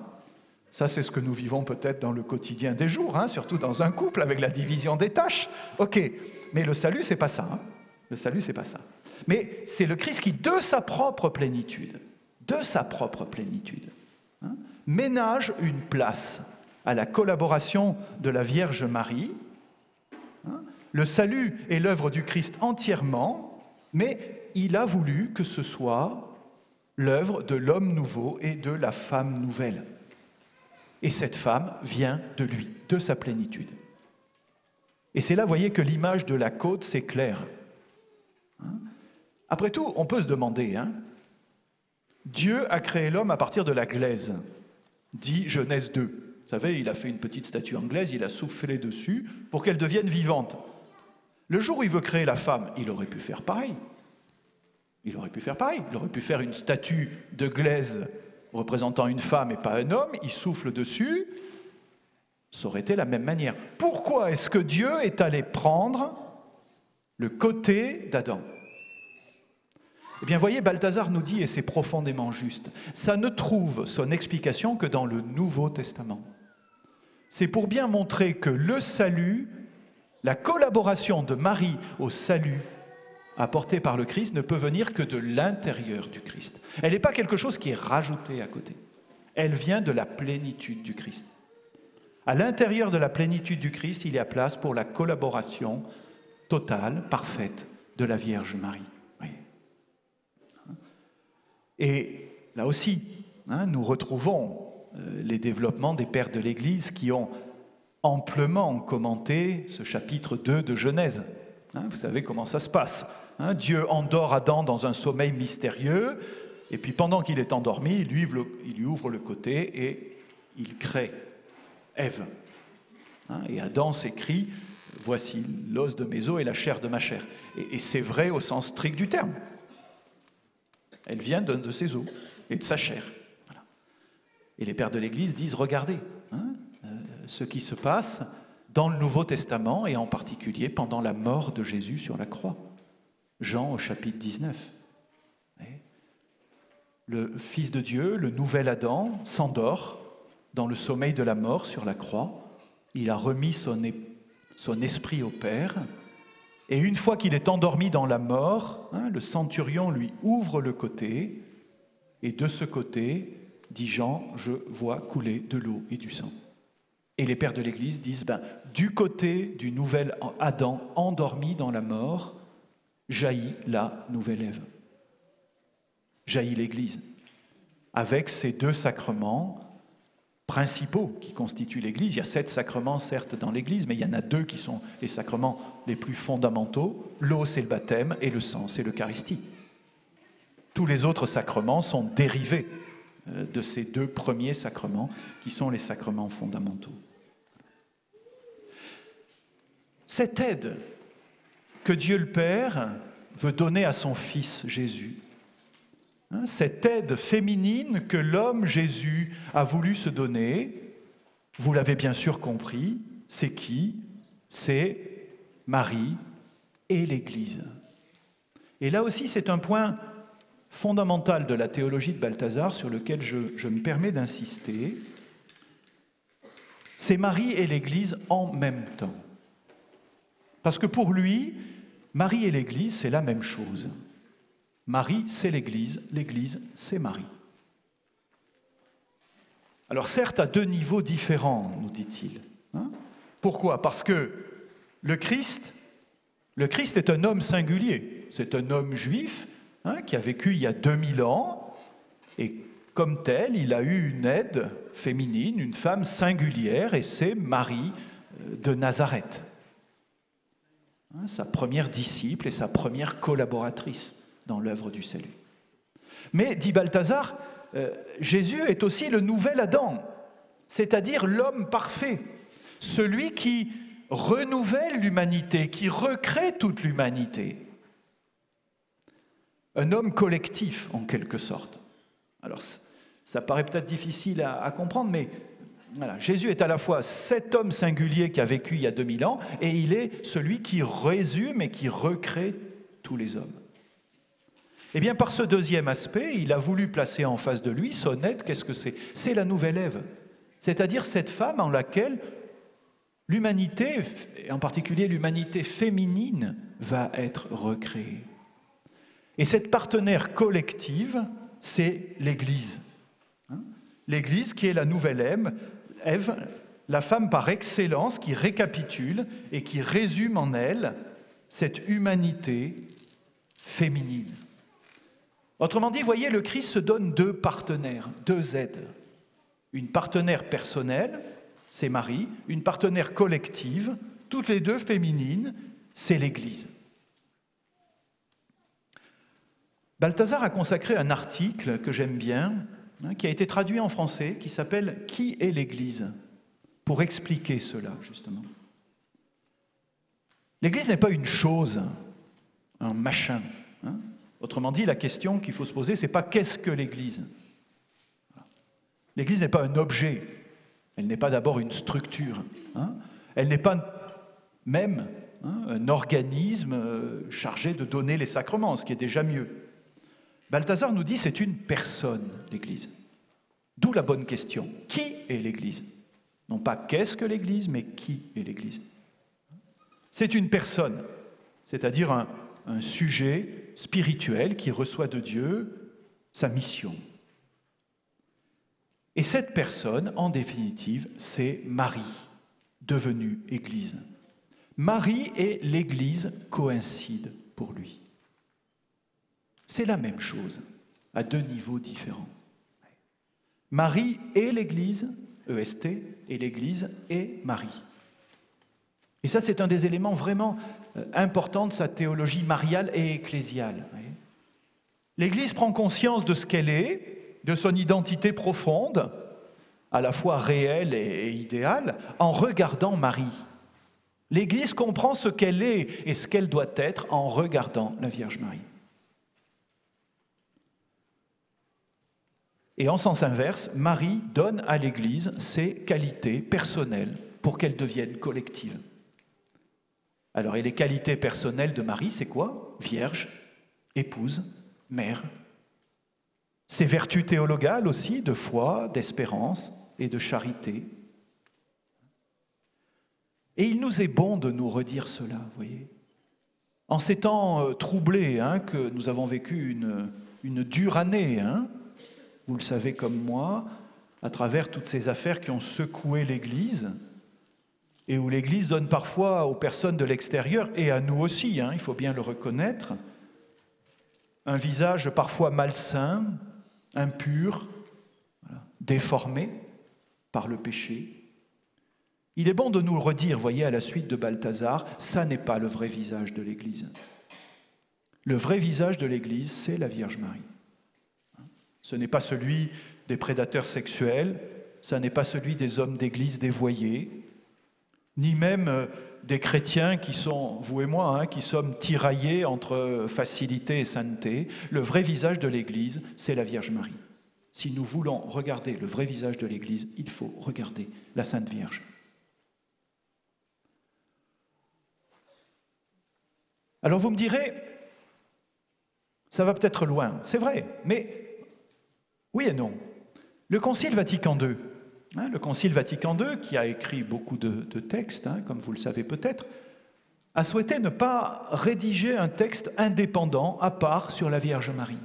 Ça, c'est ce que nous vivons peut-être dans le quotidien des jours, hein, surtout dans un couple avec la division des tâches. Ok, mais le salut, c'est pas ça. Hein? Le salut, c'est pas ça. Mais c'est le Christ qui, de sa propre plénitude, hein, ménage une place à la collaboration de la Vierge Marie. Hein? Le salut est l'œuvre du Christ entièrement, mais il a voulu que ce soit l'œuvre de l'homme nouveau et de la femme nouvelle. Et cette femme vient de lui, de sa plénitude. Et c'est là, vous voyez, que l'image de la côte s'éclaire. Hein? Après tout, on peut se demander, hein, Dieu a créé l'homme à partir de la glaise, dit Genèse 2. Vous savez, il a fait une petite statue en glaise, il a soufflé dessus pour qu'elle devienne vivante. Le jour où il veut créer la femme, il aurait pu faire pareil. Il aurait pu faire une statue de glaise représentant une femme et pas un homme, il souffle dessus, ça aurait été la même manière. Pourquoi est-ce que Dieu est allé prendre le côté d'Adam? Eh bien, voyez, Balthazar nous dit, et c'est profondément juste, ça ne trouve son explication que dans le Nouveau Testament. C'est pour bien montrer que le salut, la collaboration de Marie au salut apporté par le Christ ne peut venir que de l'intérieur du Christ. Elle n'est pas quelque chose qui est rajouté à côté. Elle vient de la plénitude du Christ. À l'intérieur de la plénitude du Christ, il y a place pour la collaboration totale, parfaite de la Vierge Marie. Oui. Et là aussi, hein, nous retrouvons les développements des pères de l'Église qui ont amplement commenté ce chapitre 2 de Genèse. Hein, vous savez comment ça se passe. Hein, Dieu endort Adam dans un sommeil mystérieux, et puis pendant qu'il est endormi, il lui ouvre le côté et il crée Ève. Hein, et Adam s'écrie, voici l'os de mes os et la chair de ma chair. Et c'est vrai au sens strict du terme. Elle vient de ses os et de sa chair. Voilà. Et les pères de l'Église disent, regardez, hein, ce qui se passe dans le Nouveau Testament et en particulier pendant la mort de Jésus sur la croix. Jean au chapitre 19. Le Fils de Dieu, le nouvel Adam, s'endort dans le sommeil de la mort sur la croix. Il a remis son esprit au Père. Et une fois qu'il est endormi dans la mort, hein, le centurion lui ouvre le côté. Et de ce côté, dit Jean, je vois couler de l'eau et du sang. Et les pères de l'Église disent, du côté du nouvel Adam endormi dans la mort, jaillit la nouvelle Ève. Jaillit l'Église, avec ces 2 sacrements principaux qui constituent l'Église. Il y a 7 sacrements, certes, dans l'Église, mais il y en a 2 qui sont les sacrements les plus fondamentaux. L'eau, c'est le baptême, et le sang, c'est l'Eucharistie. Tous les autres sacrements sont dérivés de ces 2 premiers sacrements, qui sont les sacrements fondamentaux. Cette aide que Dieu le Père veut donner à son Fils Jésus, cette aide féminine que l'homme Jésus a voulu se donner, vous l'avez bien sûr compris, c'est qui? C'est Marie et l'Église. Et là aussi, c'est un point fondamental de la théologie de Balthazar sur lequel je me permets d'insister. C'est Marie et l'Église en même temps. Parce que pour lui, Marie et l'Église, c'est la même chose. Marie, c'est l'Église c'est Marie. Alors certes, à 2 niveaux différents, nous dit-il. Pourquoi? Parce que le Christ est un homme singulier. C'est un homme juif qui a vécu il y a 2000 ans, et comme tel, il a eu une aide féminine, une femme singulière, et c'est Marie de Nazareth. Sa première disciple et sa première collaboratrice dans l'œuvre du salut. Mais, dit Balthazar, Jésus est aussi le nouvel Adam, c'est-à-dire l'homme parfait, celui qui renouvelle l'humanité, qui recrée toute l'humanité. Un homme collectif, en quelque sorte. Alors, ça paraît peut-être difficile à comprendre, mais voilà, Jésus est à la fois cet homme singulier qui a vécu il y a 2000 ans, et il est celui qui résume et qui recrée tous les hommes. Eh bien, par ce deuxième aspect, il a voulu placer en face de lui son aide. Qu'est-ce que c'est? C'est la nouvelle Ève, c'est-à-dire cette femme en laquelle l'humanité, et en particulier l'humanité féminine, va être recréée. Et cette partenaire collective, c'est l'Église. L'Église qui est la nouvelle Ève, la femme par excellence qui récapitule et qui résume en elle cette humanité féminine. Autrement dit, voyez, le Christ se donne 2 partenaires, 2 aides. Une partenaire personnelle, c'est Marie, une partenaire collective, toutes les 2 féminines, c'est l'Église. Balthazar a consacré un article que j'aime bien, qui a été traduit en français, qui s'appelle « Qui est l'Église ?» pour expliquer cela, justement. L'Église n'est pas une chose, un machin. Autrement dit, la question qu'il faut se poser, c'est pas qu'est-ce que l'Église? L'Église n'est pas un objet, elle n'est pas d'abord une structure, elle n'est pas même un organisme chargé de donner les sacrements, ce qui est déjà mieux. Balthazar nous dit c'est une personne, l'Église. D'où la bonne question. Qui est l'Église? Non pas qu'est-ce que l'Église, mais qui est l'Église? C'est une personne, c'est-à-dire un sujet spirituel qui reçoit de Dieu sa mission. Et cette personne, en définitive, c'est Marie, devenue Église. Marie et l'Église coïncident pour lui. C'est la même chose, à 2 niveaux différents. Marie est l'Église, EST, et l'Église est Marie. Et ça, c'est un des éléments vraiment importants de sa théologie mariale et ecclésiale. L'Église prend conscience de ce qu'elle est, de son identité profonde, à la fois réelle et idéale, en regardant Marie. L'Église comprend ce qu'elle est et ce qu'elle doit être en regardant la Vierge Marie. Et en sens inverse, Marie donne à l'Église ses qualités personnelles pour qu'elles deviennent collectives. Alors, et les qualités personnelles de Marie, c'est quoi? Vierge, épouse, mère. Ses vertus théologales aussi, de foi, d'espérance et de charité. Et il nous est bon de nous redire cela, vous voyez. En ces temps troublés, que nous avons vécu une dure année, vous le savez comme moi, à travers toutes ces affaires qui ont secoué l'Église, et où l'Église donne parfois aux personnes de l'extérieur, et à nous aussi, il faut bien le reconnaître, un visage parfois malsain, impur, voilà, déformé par le péché. Il est bon de nous le redire, voyez, à la suite de Balthazar, ça n'est pas le vrai visage de l'Église. Le vrai visage de l'Église, c'est la Vierge Marie. Ce n'est pas celui des prédateurs sexuels, ce n'est pas celui des hommes d'Église dévoyés, ni même des chrétiens qui sont, vous et moi, qui sommes tiraillés entre facilité et sainteté. Le vrai visage de l'Église, c'est la Vierge Marie. Si nous voulons regarder le vrai visage de l'Église, il faut regarder la Sainte Vierge. Alors vous me direz, ça va peut-être loin, c'est vrai, mais oui et non. Le Concile Vatican II, le Concile Vatican II, qui a écrit beaucoup de textes, comme vous le savez peut-être, a souhaité ne pas rédiger un texte indépendant, à part, sur la Vierge Marie.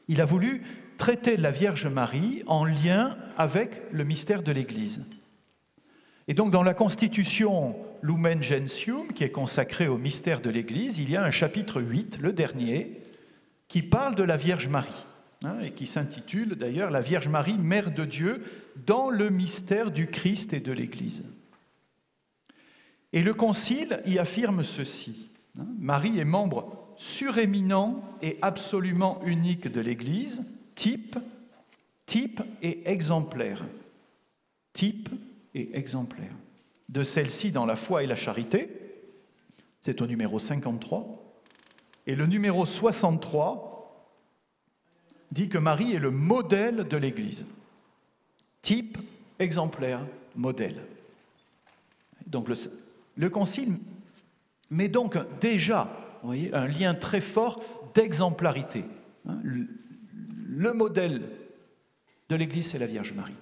Il a voulu traiter la Vierge Marie en lien avec le mystère de l'Église. Et donc dans la Constitution Lumen Gentium, qui est consacrée au mystère de l'Église, il y a un chapitre 8, le dernier, qui parle de la Vierge Marie, et qui s'intitule d'ailleurs « La Vierge Marie, Mère de Dieu, dans le mystère du Christ et de l'Église ». Et le Concile y affirme ceci, Marie est membre suréminent et absolument unique de l'Église, type et exemplaire. Type et exemplaire. De celle-ci dans la foi et la charité, c'est au numéro 53, et le numéro 63 dit que Marie est le modèle de l'Église. Type, exemplaire, modèle. Donc le Concile met donc déjà, vous voyez, un lien très fort d'exemplarité. Le modèle de l'Église, c'est la Vierge Marie.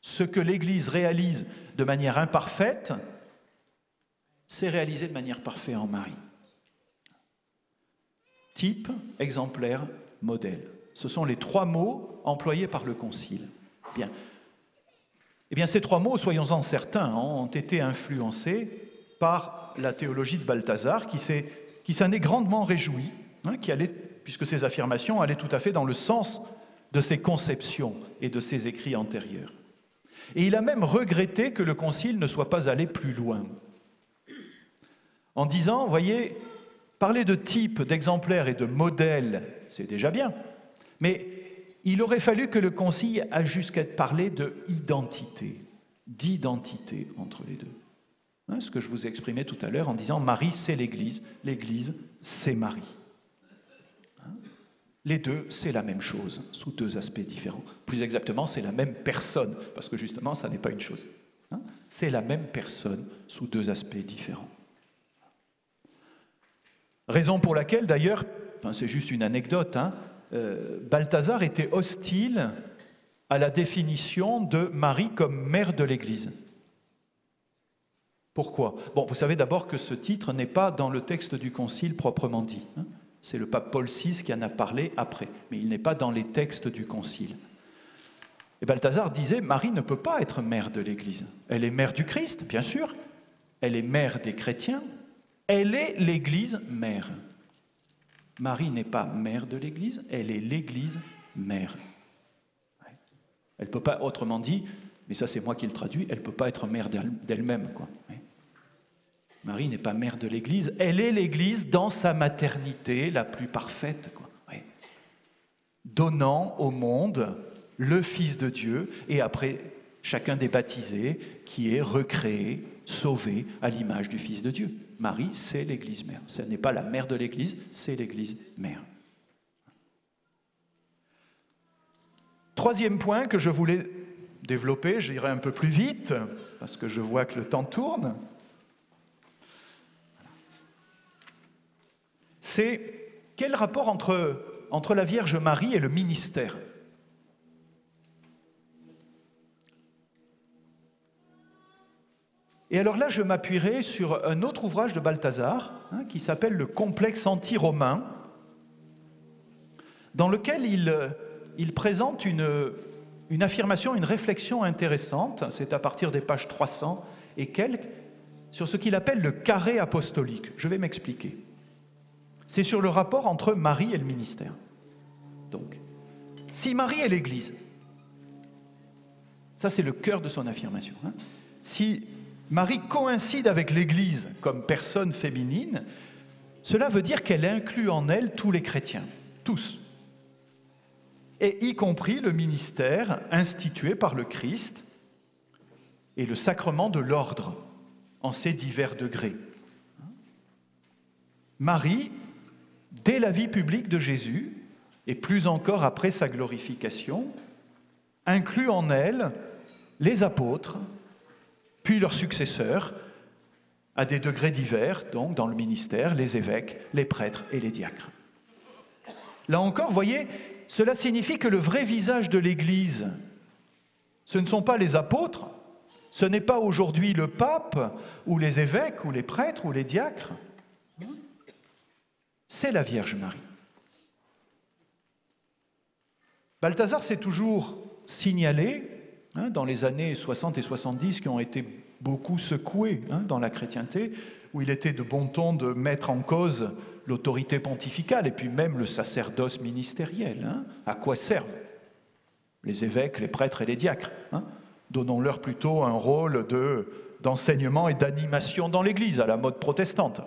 Ce que l'Église réalise de manière imparfaite, c'est réalisé de manière parfaite en Marie. Type, exemplaire, modèle. Ce sont les trois mots employés par le Concile. Bien. Eh bien, ces trois mots, soyons-en certains, ont été influencés par la théologie de Balthazar, qui s'en est grandement réjoui, puisque ces affirmations allaient tout à fait dans le sens de ses conceptions et de ses écrits antérieurs. Et il a même regretté que le Concile ne soit pas allé plus loin, en disant, voyez, parler de type, d'exemplaire et de modèle, c'est déjà bien, mais il aurait fallu que le Concile aille jusqu'à parler d'identité entre les deux. Ce que je vous ai exprimé tout à l'heure en disant Marie c'est l'Église, l'Église c'est Marie. Les deux, c'est la même chose, sous deux aspects différents. Plus exactement, c'est la même personne, parce que justement, ça n'est pas une chose. C'est la même personne, sous deux aspects différents. Raison pour laquelle, d'ailleurs, c'est juste une anecdote, Balthazar était hostile à la définition de Marie comme mère de l'Église. Pourquoi? Bon, vous savez d'abord que ce titre n'est pas dans le texte du Concile proprement dit. C'est le pape Paul VI qui en a parlé après, mais il n'est pas dans les textes du Concile. Et Balthazar disait, Marie ne peut pas être mère de l'Église. Elle est mère du Christ, bien sûr. Elle est mère des chrétiens. Elle est l'Église mère. Marie n'est pas mère de l'Église, elle est l'Église mère. Elle ne peut pas, autrement dit, mais ça c'est moi qui le traduis, elle ne peut pas être mère d'elle-même, quoi. Marie n'est pas mère de l'Église, elle est l'Église dans sa maternité la plus parfaite, quoi. Donnant au monde le Fils de Dieu et après chacun des baptisés qui est recréé, sauvé à l'image du Fils de Dieu. Marie, c'est l'Église mère. Ce n'est pas la mère de l'Église, c'est l'Église mère. Troisième point que je voulais développer, j'irai un peu plus vite, parce que je vois que le temps tourne, c'est quel rapport entre la Vierge Marie et le ministère? Et alors là, je m'appuierai sur un autre ouvrage de Balthazar, qui s'appelle le Complexe anti-romain, dans lequel il présente une une affirmation, une réflexion intéressante, c'est à partir des pages 300 et quelques, sur ce qu'il appelle le carré apostolique. Je vais m'expliquer. C'est sur le rapport entre Marie et le ministère. Donc, si Marie est l'Église, ça c'est le cœur de son affirmation. Si Marie coïncide avec l'Église comme personne féminine, cela veut dire qu'elle inclut en elle tous les chrétiens, tous, et y compris le ministère institué par le Christ et le sacrement de l'ordre en ses divers degrés. Marie, dès la vie publique de Jésus, et plus encore après sa glorification, inclut en elle les apôtres, puis leurs successeurs, à des degrés divers, donc dans le ministère, les évêques, les prêtres et les diacres. Là encore, vous voyez, cela signifie que le vrai visage de l'Église, ce ne sont pas les apôtres, ce n'est pas aujourd'hui le pape, ou les évêques, ou les prêtres, ou les diacres, c'est la Vierge Marie. Balthazar s'est toujours signalé, dans les années 60 et 70, qui ont été beaucoup secouées dans la chrétienté, où il était de bon ton de mettre en cause l'autorité pontificale et puis même le sacerdoce ministériel. À quoi servent les évêques, les prêtres et les diacres? Donnons-leur plutôt un rôle d'enseignement et d'animation dans l'Église, à la mode protestante.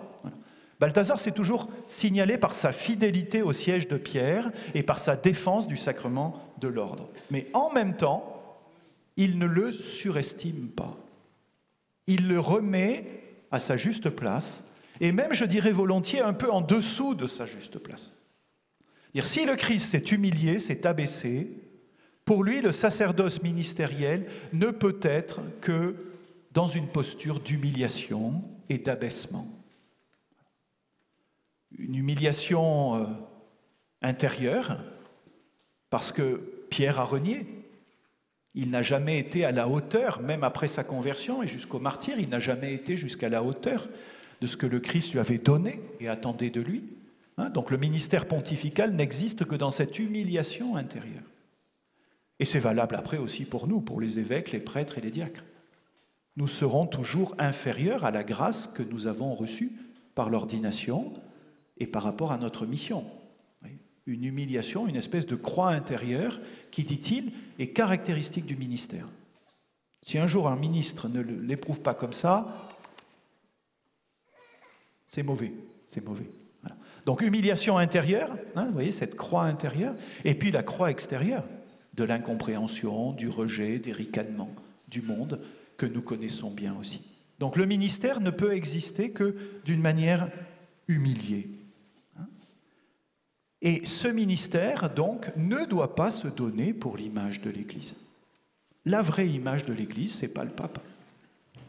Balthazar s'est toujours signalé par sa fidélité au siège de Pierre et par sa défense du sacrement de l'ordre. Mais en même temps, il ne le surestime pas. Il le remet à sa juste place, et même, je dirais volontiers, un peu en dessous de sa juste place. Dire, si le Christ s'est humilié, s'est abaissé, pour lui, le sacerdoce ministériel ne peut être que dans une posture d'humiliation et d'abaissement. Une humiliation intérieure, parce que Pierre a renié. Il n'a jamais été à la hauteur, même après sa conversion et jusqu'au martyre, il n'a jamais été jusqu'à la hauteur de ce que le Christ lui avait donné et attendait de lui. Donc le ministère pontifical n'existe que dans cette humiliation intérieure. Et c'est valable après aussi pour nous, pour les évêques, les prêtres et les diacres. Nous serons toujours inférieurs à la grâce que nous avons reçue par l'ordination et par rapport à notre mission. Une humiliation, une espèce de croix intérieure qui, dit-il, est caractéristique du ministère. Si un jour un ministre ne l'éprouve pas comme ça, c'est mauvais, c'est mauvais. Voilà. Donc humiliation intérieure, vous voyez, cette croix intérieure, et puis la croix extérieure, de l'incompréhension, du rejet, des ricanements du monde que nous connaissons bien aussi. Donc le ministère ne peut exister que d'une manière humiliée. Et ce ministère, donc, ne doit pas se donner pour l'image de l'Église. La vraie image de l'Église, ce n'est pas le pape.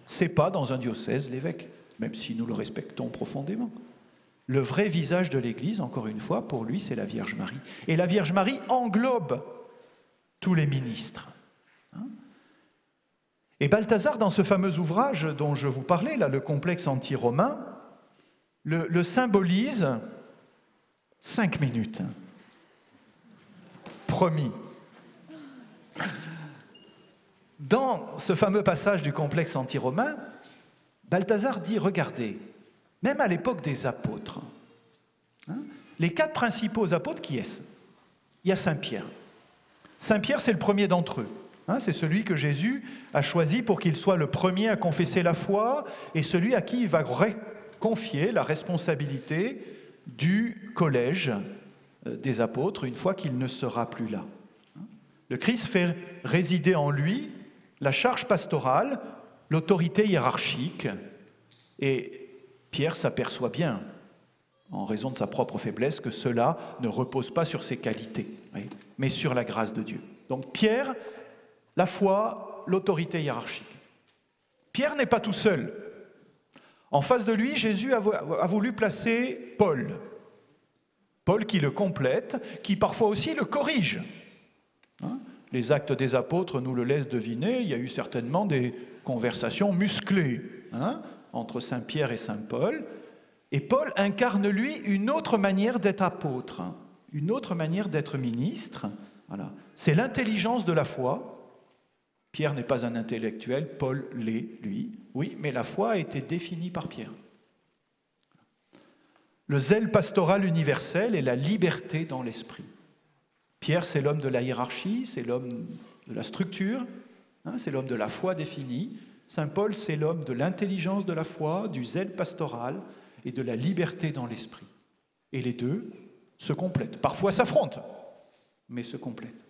Ce n'est pas dans un diocèse l'évêque, même si nous le respectons profondément. Le vrai visage de l'Église, encore une fois, pour lui, c'est la Vierge Marie. Et la Vierge Marie englobe tous les ministres. Et Balthazar, dans ce fameux ouvrage dont je vous parlais, là, le complexe anti-romain, le symbolise 5 minutes. Promis. Dans ce fameux passage du complexe anti-romain, Balthazar dit, regardez, même à l'époque des apôtres, les 4 principaux apôtres, qui est-ce? Il y a Saint Pierre. Saint Pierre, c'est le premier d'entre eux. C'est celui que Jésus a choisi pour qu'il soit le premier à confesser la foi et celui à qui il va confier la responsabilité du collège des apôtres une fois qu'il ne sera plus là. Le Christ fait résider en lui la charge pastorale, l'autorité hiérarchique, et Pierre s'aperçoit bien, en raison de sa propre faiblesse, que cela ne repose pas sur ses qualités, mais sur la grâce de Dieu. Donc Pierre, la foi, l'autorité hiérarchique. Pierre n'est pas tout seul. En face de lui, Jésus a voulu placer Paul. Paul qui le complète, qui parfois aussi le corrige. Les actes des apôtres nous le laissent deviner, il y a eu certainement des conversations musclées entre Saint Pierre et Saint Paul. Et Paul incarne, lui, une autre manière d'être apôtre, une autre manière d'être ministre, Voilà. C'est l'intelligence de la foi. Pierre n'est pas un intellectuel, Paul l'est, lui. Oui, mais la foi a été définie par Pierre. Le zèle pastoral universel et la liberté dans l'esprit. Pierre, c'est l'homme de la hiérarchie, c'est l'homme de la structure, c'est l'homme de la foi définie. Saint Paul, c'est l'homme de l'intelligence de la foi, du zèle pastoral et de la liberté dans l'esprit. Et les deux se complètent. Parfois s'affrontent, mais se complètent.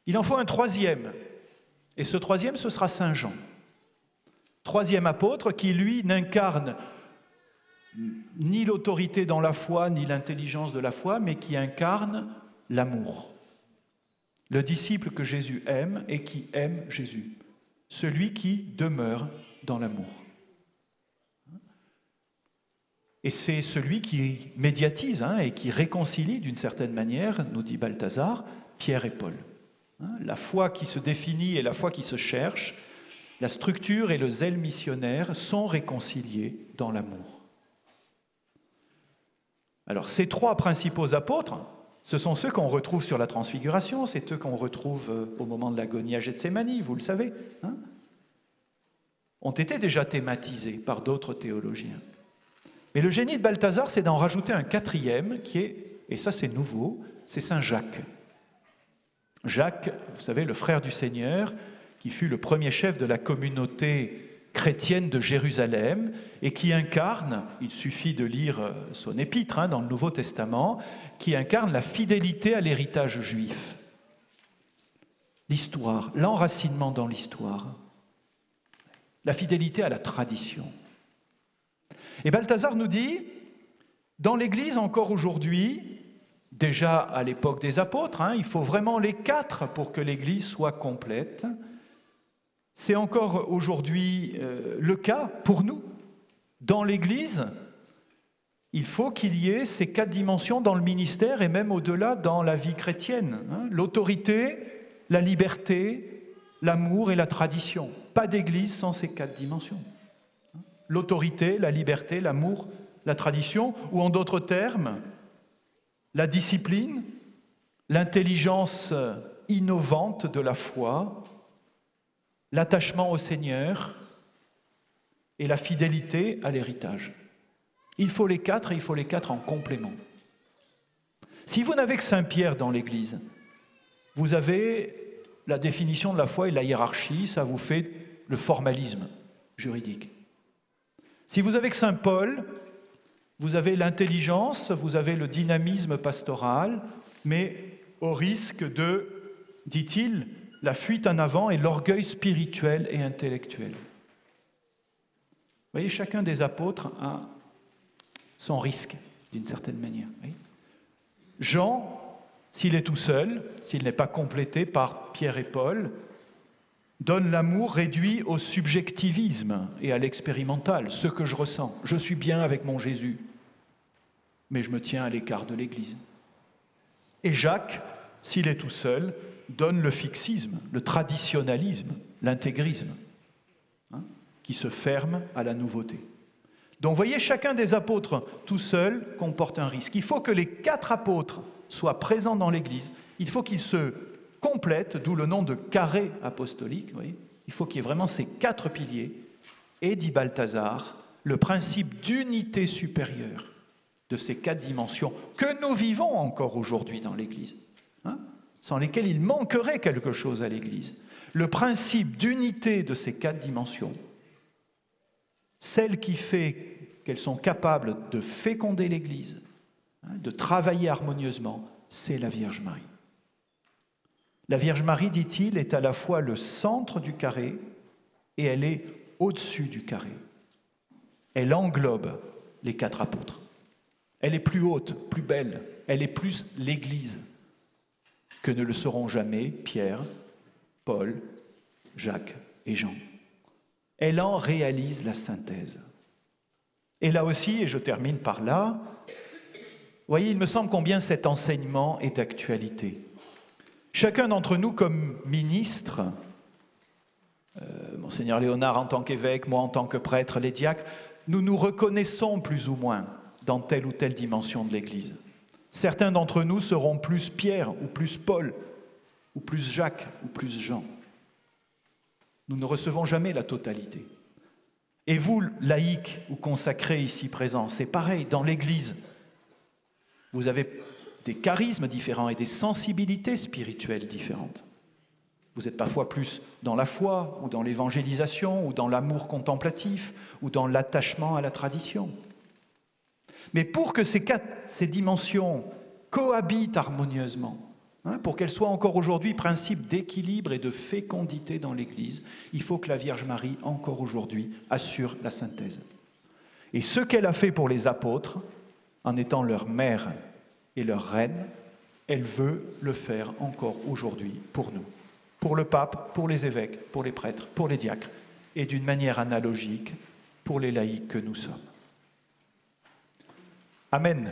Il en faut un troisième. Et ce troisième, ce sera Saint Jean. Troisième apôtre qui, lui, n'incarne ni l'autorité dans la foi, ni l'intelligence de la foi, mais qui incarne l'amour. Le disciple que Jésus aime et qui aime Jésus. Celui qui demeure dans l'amour. Et c'est celui qui médiatise et qui réconcilie d'une certaine manière, nous dit Balthazar, Pierre et Paul. La foi qui se définit et la foi qui se cherche, la structure et le zèle missionnaire sont réconciliés dans l'amour. Alors ces trois principaux apôtres, ce sont ceux qu'on retrouve sur la Transfiguration, c'est eux qu'on retrouve au moment de l'agonie à Gethsémani, vous le savez, ont été déjà thématisés par d'autres théologiens. Mais le génie de Balthazar, c'est d'en rajouter un quatrième qui est, et ça c'est nouveau, c'est Saint Jacques. Jacques, vous savez, le frère du Seigneur, qui fut le premier chef de la communauté chrétienne de Jérusalem et qui incarne, il suffit de lire son épître dans le Nouveau Testament, qui incarne la fidélité à l'héritage juif. L'histoire, l'enracinement dans l'histoire, la fidélité à la tradition. Et Balthazar nous dit, dans l'Église encore aujourd'hui, déjà à l'époque des apôtres, il faut vraiment les 4 pour que l'Église soit complète. C'est encore aujourd'hui le cas pour nous. Dans l'Église, il faut qu'il y ait ces 4 dimensions dans le ministère et même au-delà dans la vie chrétienne. L'autorité, la liberté, l'amour et la tradition. Pas d'Église sans ces 4 dimensions. L'autorité, la liberté, l'amour, la tradition, ou en d'autres termes, la discipline, l'intelligence innovante de la foi, l'attachement au Seigneur et la fidélité à l'héritage. Il faut les 4 et il faut les 4 en complément. Si vous n'avez que Saint Pierre dans l'Église, vous avez la définition de la foi et la hiérarchie, ça vous fait le formalisme juridique. Si vous avez que Saint Paul, vous avez l'intelligence, vous avez le dynamisme pastoral, mais au risque de, dit-il, la fuite en avant et l'orgueil spirituel et intellectuel. Vous voyez, chacun des apôtres a son risque, d'une certaine manière. Jean, s'il est tout seul, s'il n'est pas complété par Pierre et Paul, donne l'amour réduit au subjectivisme et à l'expérimental, ce que je ressens. Je suis bien avec mon Jésus, mais je me tiens à l'écart de l'Église. Et Jacques, s'il est tout seul, donne le fixisme, le traditionnalisme, l'intégrisme, qui se ferme à la nouveauté. Donc vous voyez, chacun des apôtres tout seul comporte un risque. Il faut que les 4 apôtres soient présents dans l'Église. Il faut qu'ils se complètent, d'où le nom de carré apostolique. Vous voyez, il faut qu'il y ait vraiment ces 4 piliers. Et, dit Balthazar, le principe d'unité supérieure de ces 4 dimensions que nous vivons encore aujourd'hui dans l'Église, sans lesquelles il manquerait quelque chose à l'Église. Le principe d'unité de ces 4 dimensions, celle qui fait qu'elles sont capables de féconder l'Église, de travailler harmonieusement, c'est la Vierge Marie. La Vierge Marie, dit-il, est à la fois le centre du carré et elle est au-dessus du carré. Elle englobe les 4 apôtres. Elle est plus haute, plus belle, elle est plus l'Église que ne le seront jamais Pierre, Paul, Jacques et Jean. Elle en réalise la synthèse. Et là aussi, et je termine par là, vous voyez, il me semble combien cet enseignement est d'actualité. Chacun d'entre nous, comme ministre, Monseigneur Léonard en tant qu'évêque, moi en tant que prêtre, les diacres, nous nous reconnaissons plus ou moins dans telle ou telle dimension de l'Église. Certains d'entre nous seront plus Pierre ou plus Paul ou plus Jacques ou plus Jean. Nous ne recevons jamais la totalité. Et vous, laïcs ou consacrés ici présents, c'est pareil, dans l'Église. Vous avez des charismes différents et des sensibilités spirituelles différentes. Vous êtes parfois plus dans la foi, ou dans l'évangélisation, ou dans l'amour contemplatif, ou dans l'attachement à la tradition. Mais pour que ces dimensions cohabitent harmonieusement, pour qu'elles soient encore aujourd'hui principe d'équilibre et de fécondité dans l'Église, il faut que la Vierge Marie, encore aujourd'hui, assure la synthèse. Et ce qu'elle a fait pour les apôtres, en étant leur mère et leur reine, elle veut le faire encore aujourd'hui pour nous. Pour le pape, pour les évêques, pour les prêtres, pour les diacres, et d'une manière analogique pour les laïcs que nous sommes. Amen.